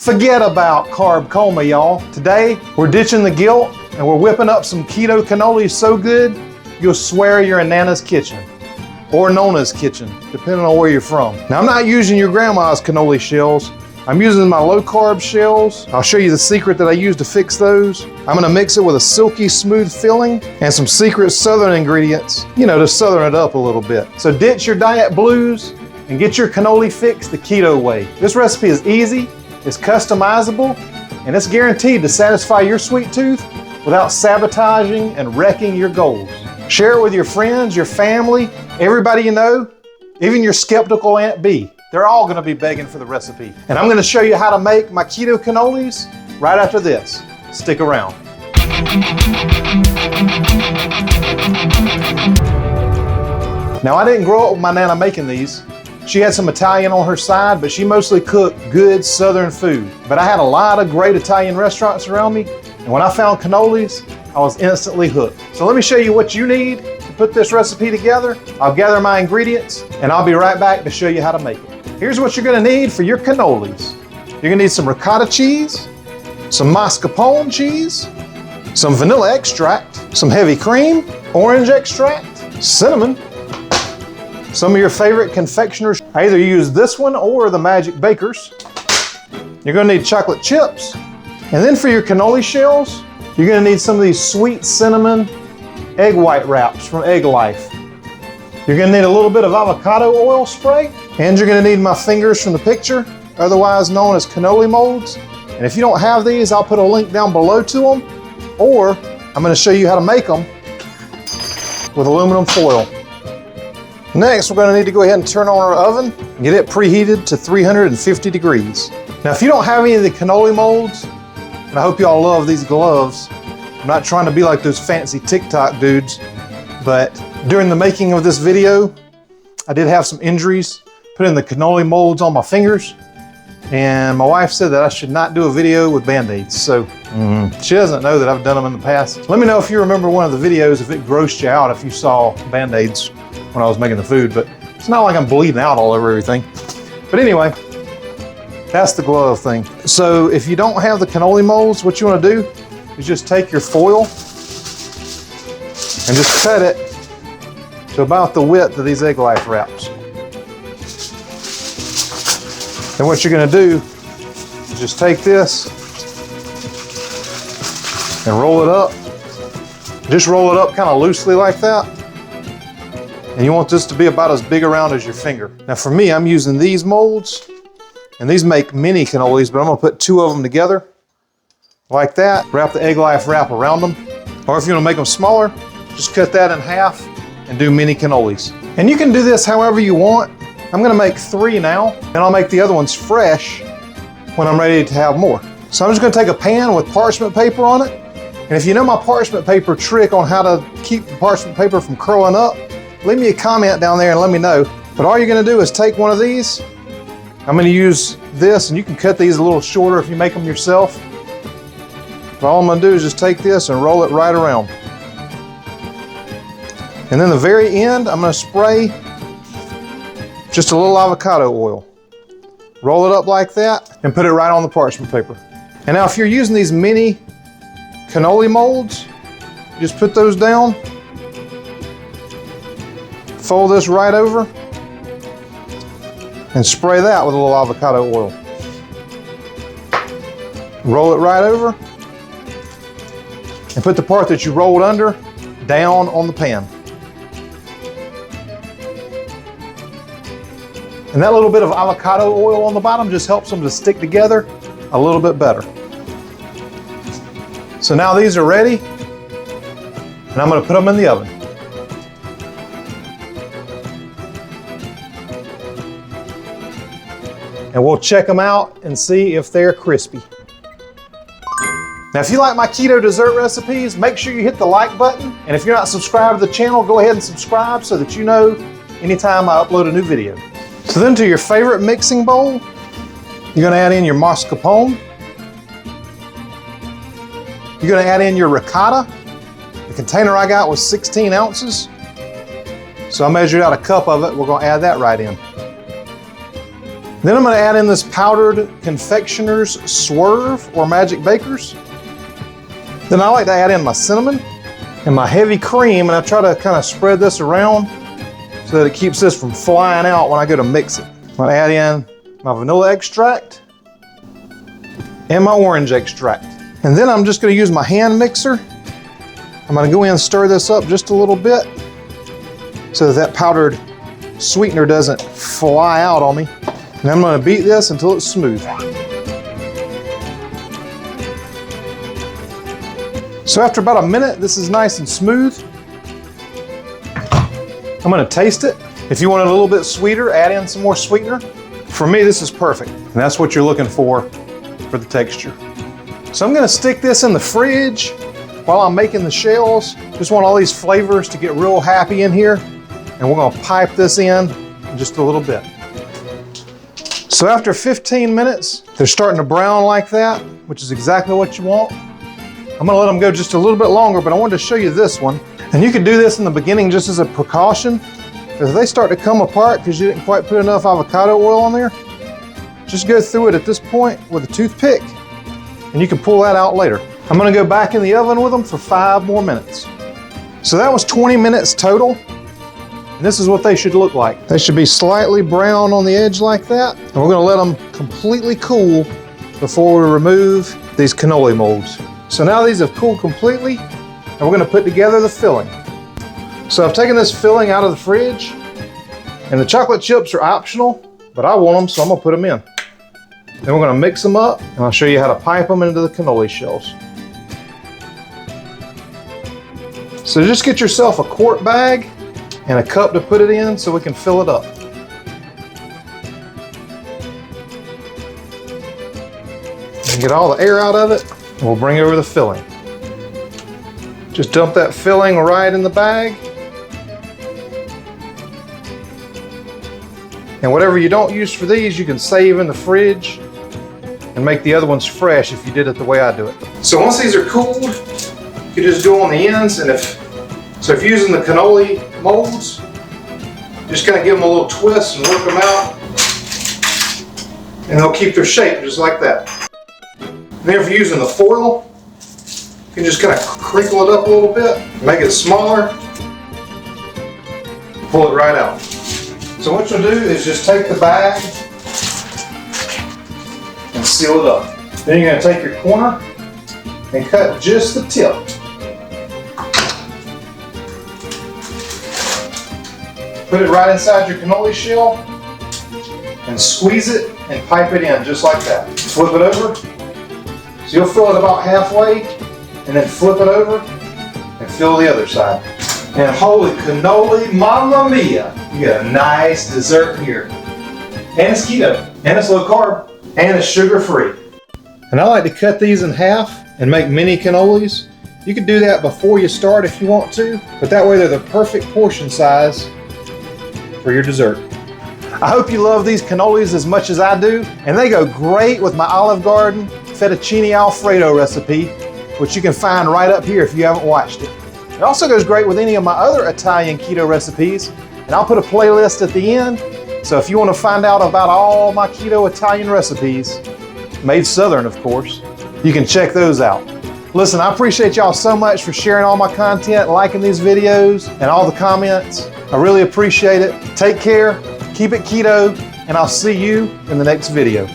Forget about carb coma, y'all. Today, we're ditching the guilt and we're whipping up some keto cannoli so good, you'll swear you're in Nana's kitchen. Or Nona's kitchen, depending on where you're from. Now, I'm not using your grandma's cannoli shells. I'm using my low-carb shells. I'll show you the secret that I use to fix those. I'm gonna mix it with a silky smooth filling and some secret southern ingredients, to southern it up a little bit. So ditch your diet blues and get your cannoli fix the keto way. This recipe is easy, it's customizable, and it's guaranteed to satisfy your sweet tooth without sabotaging and wrecking your goals. Share it with your friends, your family, everybody you know, even your skeptical Aunt B. They're all gonna be begging for the recipe. And I'm gonna show you how to make my keto cannolis right after this. Stick around. Now, I didn't grow up with my Nana making these. She had some Italian on her side, but she mostly cooked good Southern food. But I had a lot of great Italian restaurants around me, and when I found cannolis, I was instantly hooked. So let me show you what you need to put this recipe together. I'll gather my ingredients, and I'll be right back to show you how to make it. Here's what you're gonna need for your cannolis. You're gonna need some ricotta cheese, some mascarpone cheese, some vanilla extract, some heavy cream, orange extract, cinnamon, some of your favorite confectioners. I either use this one or the Magic Bakers. You're gonna need chocolate chips. And then for your cannoli shells, you're gonna need some of these sweet cinnamon egg white wraps from Egg Life. You're gonna need a little bit of avocado oil spray, and you're gonna need my fingers from the picture, otherwise known as cannoli molds. And if you don't have these, I'll put a link down below to them, or I'm gonna show you how to make them with aluminum foil. Next, we're gonna need to go ahead and turn on our oven and get it preheated to 350 degrees. Now, if you don't have any of the cannoli molds, and I hope y'all love these gloves, I'm not trying to be like those fancy TikTok dudes, but during the making of this video, I did have some injuries, putting the cannoli molds on my fingers, and my wife said that I should not do a video with Band-Aids, so she doesn't know that I've done them in the past. Let me know if you remember one of the videos, if it grossed you out, if you saw Band-Aids when I was making the food, but it's not like I'm bleeding out all over everything. But anyway, that's the glove thing. So if you don't have the cannoli molds, what you want to do is just take your foil and just cut it to about the width of these Egg Life wraps. And what you're going to do is just take this and roll it up. Just roll it up kind of loosely like that. And you want this to be about as big around as your finger. Now for me, I'm using these molds, and these make mini cannolis, but I'm gonna put two of them together like that. Wrap the Egg Life wrap around them. Or if you wanna make them smaller, just cut that in half and do mini cannolis. And you can do this however you want. I'm gonna make 3 now, and I'll make the other ones fresh when I'm ready to have more. So I'm just gonna take a pan with parchment paper on it. And if you know my parchment paper trick on how to keep the parchment paper from curling up, leave me a comment down there and let me know. But all you're gonna do is take one of these. I'm gonna use this, and you can cut these a little shorter if you make them yourself. But all I'm gonna do is just take this and roll it right around. And then the very end, I'm gonna spray just a little avocado oil. Roll it up like that and put it right on the parchment paper. And now if you're using these mini cannoli molds, just put those down. Fold this right over and spray that with a little avocado oil. Roll it right over and put the part that you rolled under down on the pan. And that little bit of avocado oil on the bottom just helps them to stick together a little bit better. So now these are ready, and I'm going to put them in the oven. And we'll check them out and see if they're crispy. Now, if you like my keto dessert recipes, make sure you hit the like button. And if you're not subscribed to the channel, go ahead and subscribe so that you know anytime I upload a new video. So then to your favorite mixing bowl, you're gonna add in your mascarpone. You're gonna add in your ricotta. The container I got was 16 ounces. So I measured out a cup of it. We're gonna add that right in. Then I'm gonna add in this powdered confectioner's swerve or magic bakers. Then I like to add in my cinnamon and my heavy cream, and I try to kind of spread this around so that it keeps this from flying out when I go to mix it. I'm gonna add in my vanilla extract and my orange extract. And then I'm just gonna use my hand mixer. I'm gonna go in and stir this up just a little bit so that powdered sweetener doesn't fly out on me. And I'm gonna beat this until it's smooth. So after about a minute, this is nice and smooth. I'm gonna taste it. If you want it a little bit sweeter, add in some more sweetener. For me, this is perfect. And that's what you're looking for the texture. So I'm gonna stick this in the fridge while I'm making the shells. Just want all these flavors to get real happy in here. And we're gonna pipe this in just a little bit. So after 15 minutes, they're starting to brown like that, which is exactly what you want. I'm gonna let them go just a little bit longer, but I wanted to show you this one. And you can do this in the beginning just as a precaution. If they start to come apart because you didn't quite put enough avocado oil on there, just go through it at this point with a toothpick, and you can pull that out later. I'm gonna go back in the oven with them for 5 more minutes. So that was 20 minutes total. And this is what they should look like. They should be slightly brown on the edge like that. And we're gonna let them completely cool before we remove these cannoli molds. So now these have cooled completely, and we're gonna put together the filling. So I've taken this filling out of the fridge, and the chocolate chips are optional, but I want them, so I'm gonna put them in. Then we're gonna mix them up, and I'll show you how to pipe them into the cannoli shells. So just get yourself a quart bag and a cup to put it in so we can fill it up. And get all the air out of it, and we'll bring over the filling. Just dump that filling right in the bag. And whatever you don't use for these, you can save in the fridge and make the other ones fresh if you did it the way I do it. So once these are cooled, you just go on the ends, and if you're using the cannoli molds, just kind of give them a little twist and work them out, and they'll keep their shape just like that. And then if you're using the foil, you can just kind of crinkle it up a little bit, make it smaller, pull it right out. So what you'll do is just take the bag and seal it up. Then you're going to take your corner and cut just the tip. Put it right inside your cannoli shell and squeeze it and pipe it in just like that. Flip it over. So you'll fill it about halfway and then flip it over and fill the other side. And holy cannoli, mamma mia! You got a nice dessert here. And it's keto, and it's low carb, and it's sugar free. And I like to cut these in half and make mini cannolis. You can do that before you start if you want to, but that way they're the perfect portion size for your dessert. I hope you love these cannolis as much as I do, and they go great with my Olive Garden fettuccine alfredo recipe, which you can find right up here if you haven't watched it. It also goes great with any of my other Italian keto recipes, and I'll put a playlist at the end, so if you want to find out about all my keto Italian recipes, made Southern of course, you can check those out. Listen, I appreciate y'all so much for sharing all my content, liking these videos, and all the comments. I really appreciate it. Take care, keep it keto, and I'll see you in the next video.